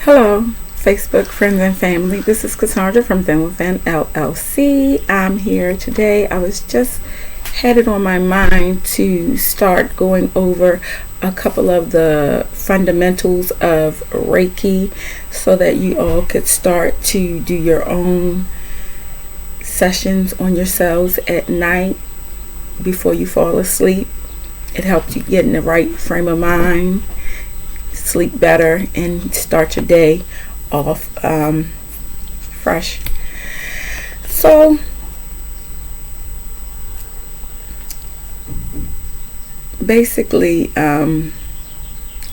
Hello, Facebook friends and family. This is Cassandra from Then Within LLC. I'm here today. I was just had it on my mind to start going over a couple of the fundamentals of Reiki so that you all could start to do your own sessions on yourselves at night before you fall asleep. It helps you get in the right frame of mind, sleep better, and start your day off fresh. So basically,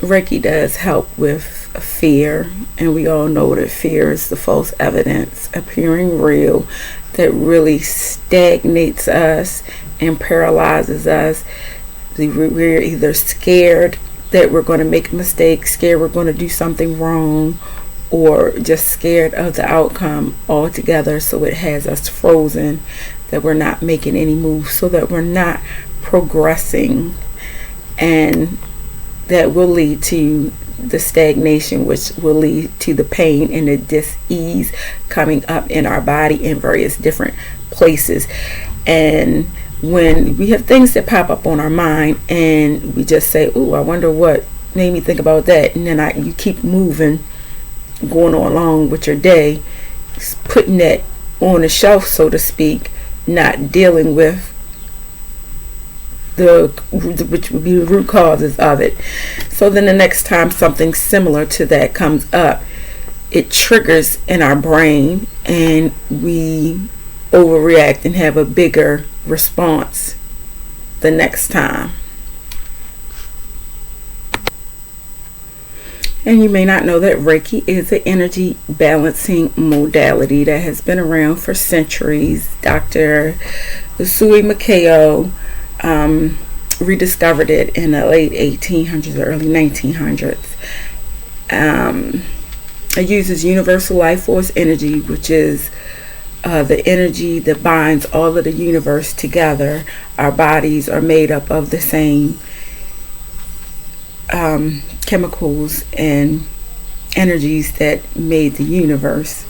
Reiki does help with fear, and we all know that fear is the false evidence appearing real that really stagnates us and paralyzes us. We're either scared that we're going to make a mistake, scared we're going to do something wrong, or just scared of the outcome altogether. So it has us frozen, that we're not making any moves, so that we're not progressing, and that will lead to the stagnation, which will lead to the pain and the dis-ease coming up in our body in various different places. And when we have things that pop up on our mind and we just say, "Oh, I wonder what made me think about that," and then you keep moving, going on along with your day, putting that on the shelf, so to speak, not dealing with which would be the root causes of it. So then the next time something similar to that comes up, it triggers in our brain and we overreact and have a bigger response the next time. And you may not know that Reiki is an energy balancing modality that has been around for centuries. Dr. Usui Makeo rediscovered it in the late 1800s or early 1900s. It uses universal life force energy, which is the energy that binds all of the universe together. Our bodies are made up of the same chemicals and energies that made the universe,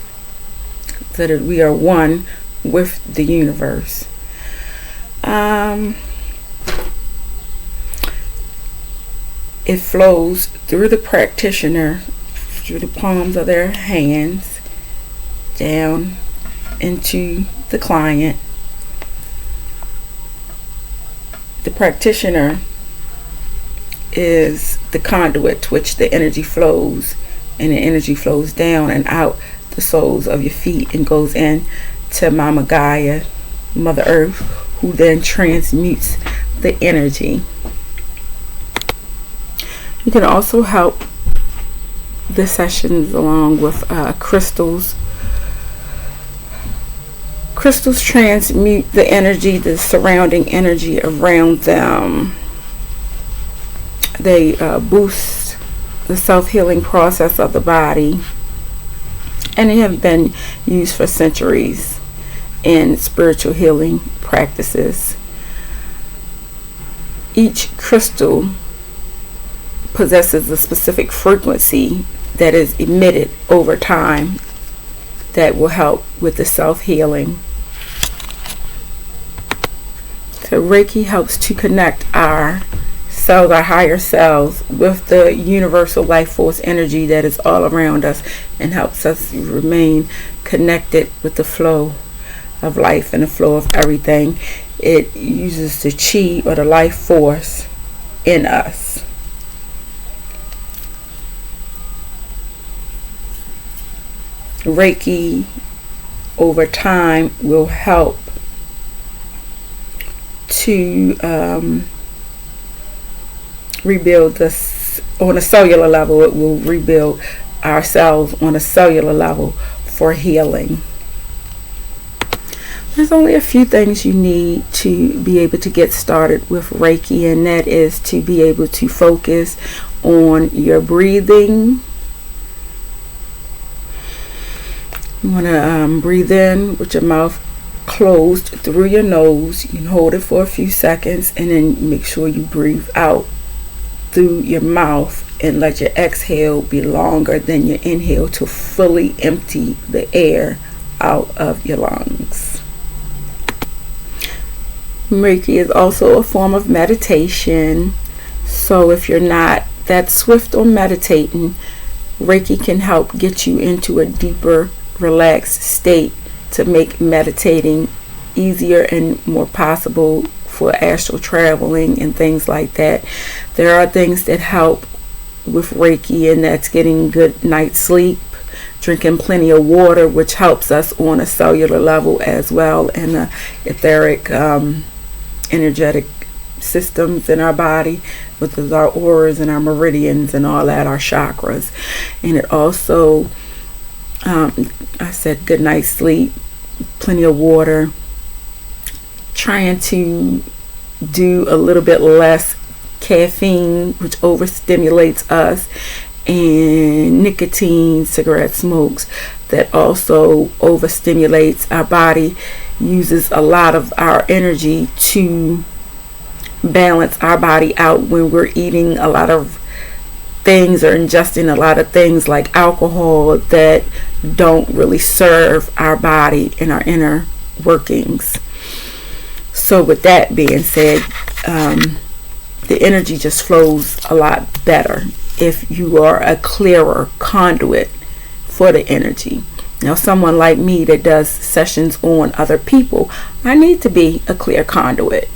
so that we are one with the universe. It flows through the practitioner, through the palms of their hands, down into the client. The practitioner is the conduit to which the energy flows, and the energy flows down and out the soles of your feet and goes in to Mama Gaia, Mother Earth, who then transmutes the energy. You can also help the sessions along with crystals. Crystals transmute the energy, the surrounding energy around them. They boost the self-healing process of the body, and they have been used for centuries in spiritual healing practices. Each crystal possesses a specific frequency that is emitted over time that will help with the self-healing. So Reiki helps to connect our cells, our higher selves, with the universal life force energy that is all around us, and helps us remain connected with the flow of life and the flow of everything. It uses the chi, or the life force, in us. Reiki over time will help to rebuild this on a cellular level. It will rebuild ourselves on a cellular level for healing. There's only a few things you need to be able to get started with Reiki, and that is to be able to focus on your breathing. You want to breathe in with your mouth closed through your nose. You can hold it for a few seconds, and then make sure you breathe out through your mouth and let your exhale be longer than your inhale to fully empty the air out of your lungs. Reiki is also a form of meditation. So if you're not that swift on meditating, Reiki can help get you into a deeper, relaxed state to make meditating easier and more possible for astral traveling and things like that. There are things that help with Reiki, and that's getting good night's sleep, drinking plenty of water, which helps us on a cellular level as well, and the etheric energetic systems in our body, which is our auras and our meridians and all that, our chakras. And it also, I said good night's sleep, plenty of water, trying to do a little bit less caffeine, which overstimulates us, and nicotine, cigarette smokes, that also overstimulates our body, uses a lot of our energy to balance our body out when we're eating a lot of things or ingesting a lot of things like alcohol that don't really serve our body and our inner workings. So with that being said, the energy just flows a lot better if you are a clearer conduit for the energy. Now, someone like me that does sessions on other people, I need to be a clear conduit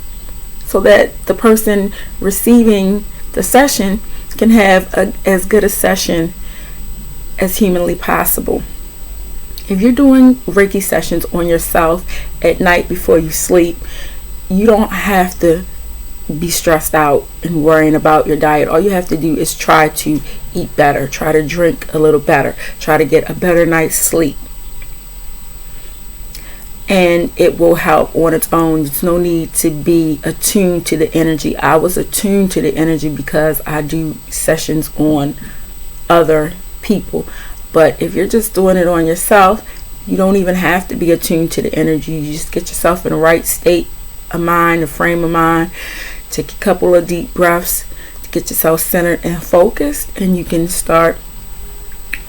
so that the person receiving the session can have as good a session as humanly possible. If you're doing Reiki sessions on yourself at night before you sleep, you don't have to be stressed out and worrying about your diet. All you have to do is try to eat better, try to drink a little better, try to get a better night's sleep, and it will help on its own. There's no need to be attuned to the energy. I was attuned to the energy because I do sessions on other people. But if you're just doing it on yourself, you don't even have to be attuned to the energy. You just get yourself in the right state of mind, a frame of mind. Take a couple of deep breaths to get yourself centered and focused, and you can start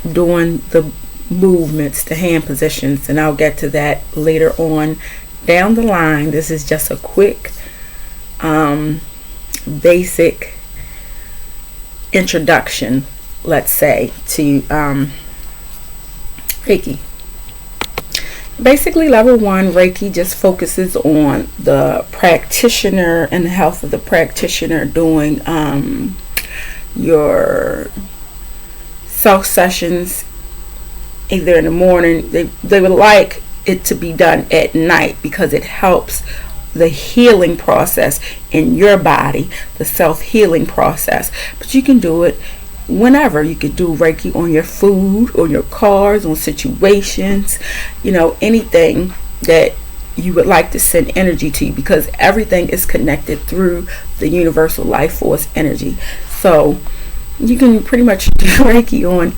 doing the movements, the hand positions, and I'll get to that later on down the line. This is just a quick basic introduction, let's say, to Reiki. Basically, level 1 Reiki just focuses on the practitioner and the health of the practitioner doing your self sessions either in the morning. They would like it to be done at night because it helps the healing process in your body, the self-healing process. But you can do it whenever. You could do Reiki on your food, on your cars, on situations, anything that you would like to send energy to, because everything is connected through the universal life force energy. So you can pretty much do Reiki on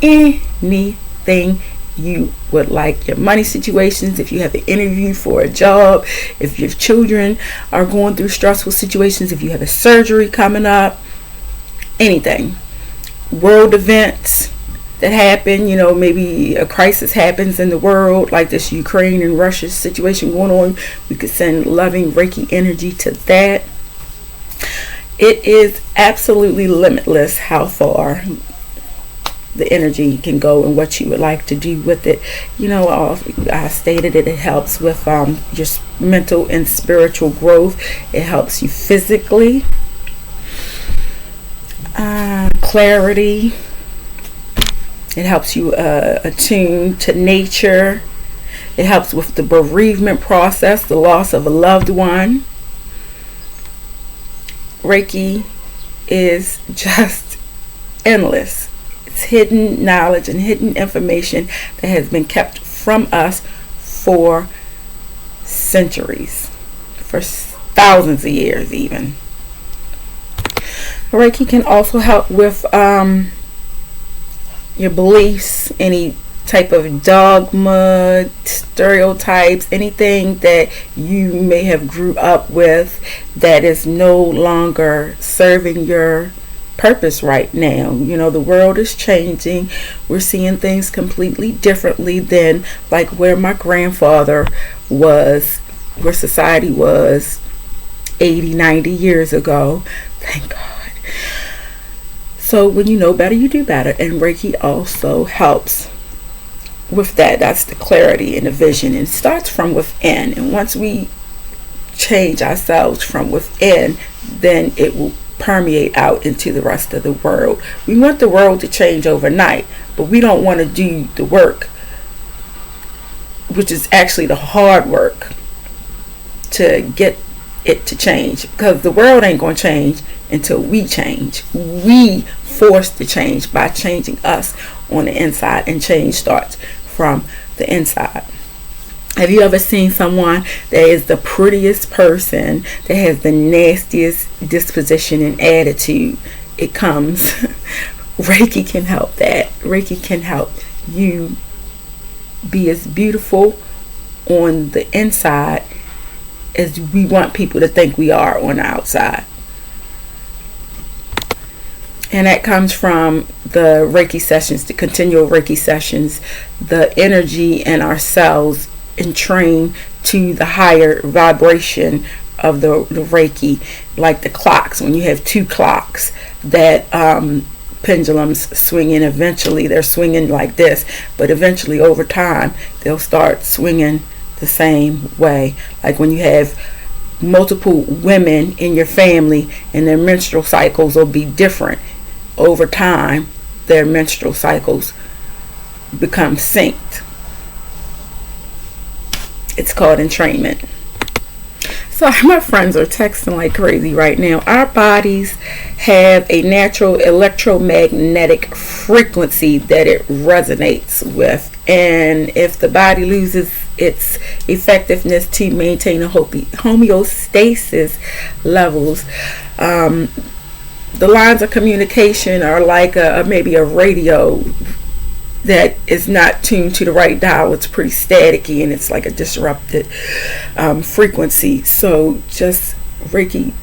anything you would like. Your money situations, if you have an interview for a job, if your children are going through stressful situations, if you have a surgery coming up, anything. World events that happen, maybe a crisis happens in the world, like this Ukraine and Russia situation going on, we could send loving Reiki energy to that. It is absolutely limitless how far the energy can go and what you would like to do with it. I stated it helps with your mental and spiritual growth. It helps you physically, clarity. It helps you attune to nature. It helps with the bereavement process, the loss of a loved one. Reiki is just endless. It's hidden knowledge and hidden information that has been kept from us for centuries, for thousands of years even. Reiki can also help with your beliefs, any type of dogma, stereotypes, anything that you may have grew up with that is no longer serving your purpose right now. The world is changing. We're seeing things completely differently than like where my grandfather was, where society was 80, 90 years ago. Thank God. So when you know better, you do better. And Reiki also helps with that. That's the clarity and the vision. And it starts from within. And once we change ourselves from within, then it will permeate out into the rest of the world. We want the world to change overnight, but we don't want to do the work, which is actually the hard work, to get it to change, because the world ain't going to change until we change. We force the change by changing us on the inside, and change starts from the inside. Have you ever seen someone that is the prettiest person that has the nastiest disposition and attitude? It comes. Reiki can help that. Reiki can help you be as beautiful on the inside as we want people to think we are on the outside. And that comes from the Reiki sessions, the continual Reiki sessions, the energy in our cells entrain to the higher vibration of the Reiki, like the clocks. When you have two clocks that pendulums swinging, eventually they're swinging like this, but eventually over time they'll start swinging the same way. Like when you have multiple women in your family and their menstrual cycles will be different. Over time, their menstrual cycles become synced. It's called entrainment. So my friends are texting like crazy right now. Our bodies have a natural electromagnetic frequency that it resonates with. And if the body loses its effectiveness to maintain a homeostasis levels, the lines of communication are like maybe a radio that is not tuned to the right dial. It's pretty staticky and it's like a disrupted frequency. So just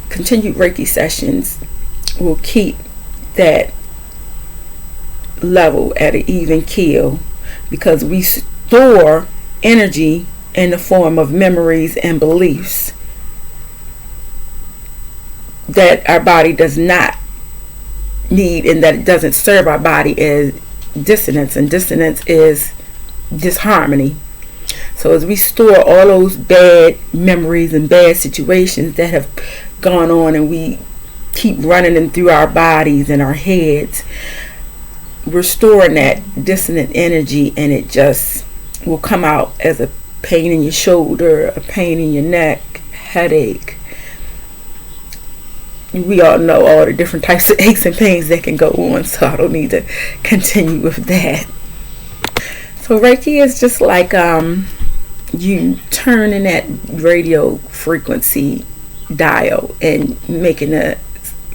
continued Reiki sessions will keep that level at an even keel, because we store energy in the form of memories and beliefs that our body does not need, and that it doesn't serve our body, as dissonance. And dissonance is disharmony. So as we store all those bad memories and bad situations that have gone on, and we keep running them through our bodies and our heads, we're storing that dissonant energy, and it just will come out as a pain in your shoulder, a pain in your neck, headache. We all know all the different types of aches and pains that can go on, so I don't need to continue with that. So Reiki is just like you turning that radio frequency dial and making the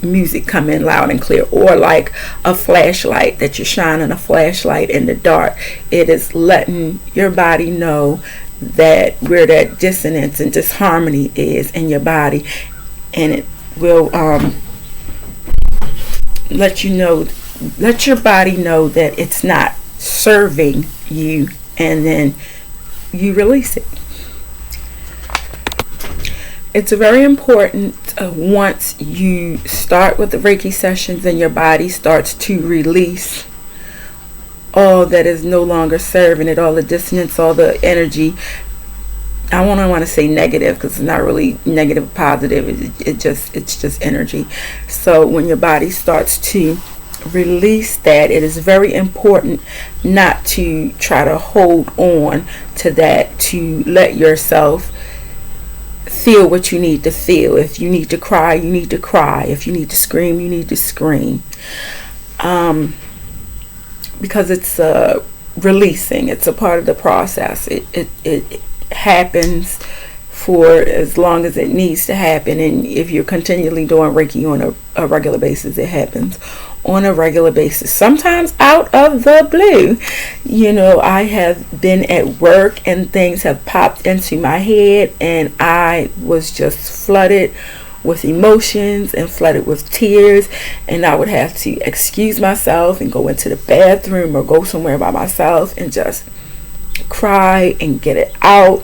music come in loud and clear, or like a flashlight that you're shining a flashlight in the dark. It is letting your body know that where that dissonance and disharmony is in your body, and it will let your body know that it's not serving you, and then you release it. It's very important once you start with the Reiki sessions and your body starts to release all that is no longer serving it, all the dissonance, all the energy. I don't want to say negative, because it's not really negative, positive. It's just energy. So when your body starts to release that, it is very important not to try to hold on to that, to let yourself feel what you need to feel. If you need to cry, you need to cry. If you need to scream, you need to scream. Because it's releasing. It's a part of the process. It happens for as long as it needs to happen. And if you're continually doing Reiki on a regular basis, it happens on a regular basis. Sometimes out of the blue. I have been at work and things have popped into my head, and I was just flooded with emotions and flooded with tears, and I would have to excuse myself and go into the bathroom or go somewhere by myself and just cry and get it out.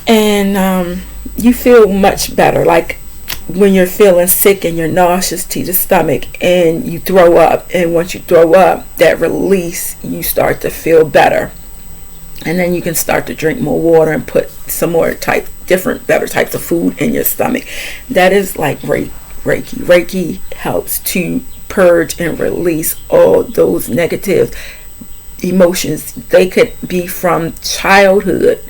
And you feel much better, like when you're feeling sick and you're nauseous to the stomach and you throw up, and once you throw up, that release, you start to feel better. And then you can start to drink more water and put some more better types of food in your stomach. That is like Reiki. Reiki helps to purge and release all those negative emotions. They could be from childhood.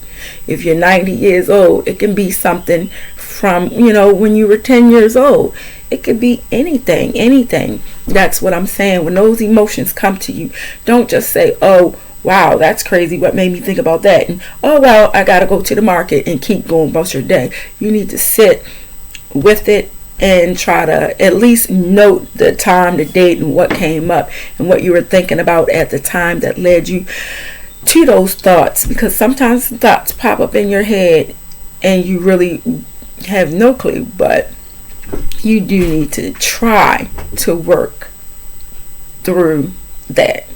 If you're 90 years old, it can be something from, when you were 10 years old. It could be anything. That's what I'm saying. When those emotions come to you, don't just say, oh, wow, that's crazy. What made me think about that? And, oh, well, I got to go to the market, and keep going about your day. You need to sit with it and try to at least note the time, the date, and what came up and what you were thinking about at the time that led you to those thoughts. Because sometimes thoughts pop up in your head and you really have no clue, but you do need to try to work through that,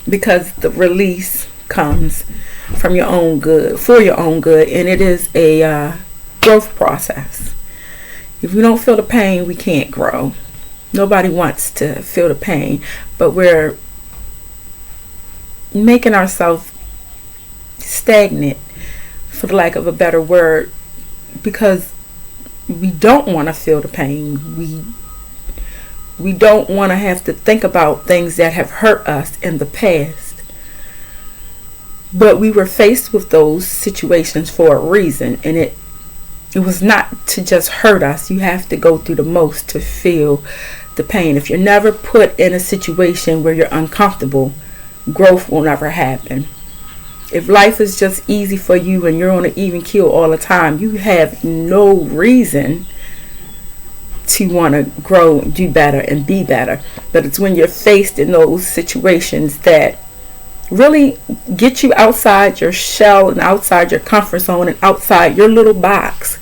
because the release comes from your own good, for your own good, and it is a growth process. If we don't feel the pain, we can't grow. Nobody wants to feel the pain, but we're making ourselves stagnant, for the lack of a better word, because we don't want to feel the pain. We don't want to have to think about things that have hurt us in the past. But we were faced with those situations for a reason, and it was not to just hurt us. You have to go through the most to feel the pain. If you're never put in a situation where you're uncomfortable, growth will never happen. If life is just easy for you and you're on an even keel all the time, you have no reason to want to grow, do better, and be better. But it's when you're faced in those situations that really get you outside your shell and outside your comfort zone and outside your little box,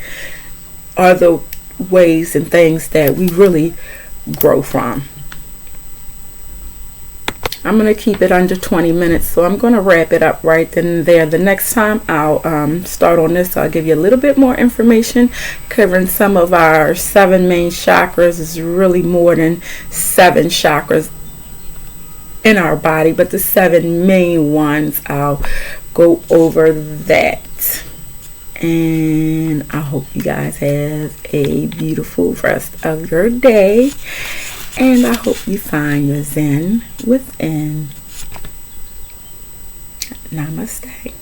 are the ways and things that we really grow from. I'm going to keep it under 20 minutes, so I'm going to wrap it up right then and there. The next time I'll start on this, I'll give you a little bit more information covering some of our 7 main chakras. It's really more than 7 chakras in our body, but the 7 main ones, I'll go over that. And I hope you guys have a beautiful rest of your day. And I hope you find your Zen within. Namaste.